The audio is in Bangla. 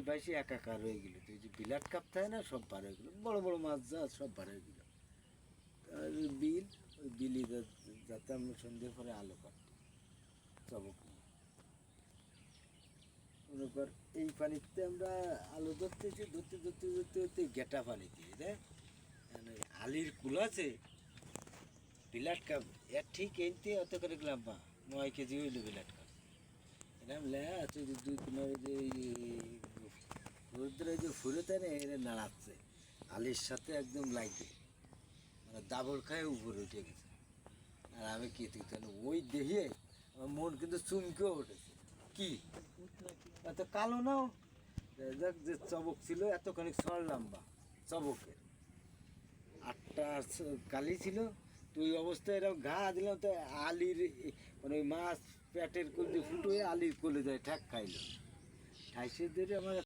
ভাসি একাকার হয়ে গেল। তো এই যে বিলাট কাপ থাকে না, সব পার হয়ে গেলো, বড় বড় মাছ যা সব পার হয়ে গেল। আর বিল, ওই বিলি যাতে আমরা সন্ধ্যের পরে আলো কাটতাম চবক নিয়ে। মনে কর এই পানিতে আমরা আলো ধরতেছি, ধরতে ধরতে ধরতে ধরতে গেটা পানিতে দেখ মানে আলির কুল আছে বিলাট কাপ এর ঠিক এনতে অত করে গেলাম 9 কেজি হইল বিলাট কাপ। এরকম লেয়া আছে যে দুই কিনারে যে রোদ্রে যে ফুলে তাই না এরা নাড়াচ্ছে আলির সাথে একদম লাগে, মানে দাবড় খায় উপরে উঠে গেছে। আর আমি কি তুই তাহলে ওই দেখিয়ে আমার মন কিন্তু চুমকেও উঠেছে। কি এত কালো নাও, দেখ যে চবক ছিল এতখানি সর লম্বা চবকের, 8টা কালি ছিল। তো ওই অবস্থায় এরকম ঘা দিলাম তো আলির মানে ওই মাছ পেটের কোল দিয়ে ফুটো হয়ে আলির কোলে যায় ঠ্যাক খাইলো, ঠাইসে ধরে আমার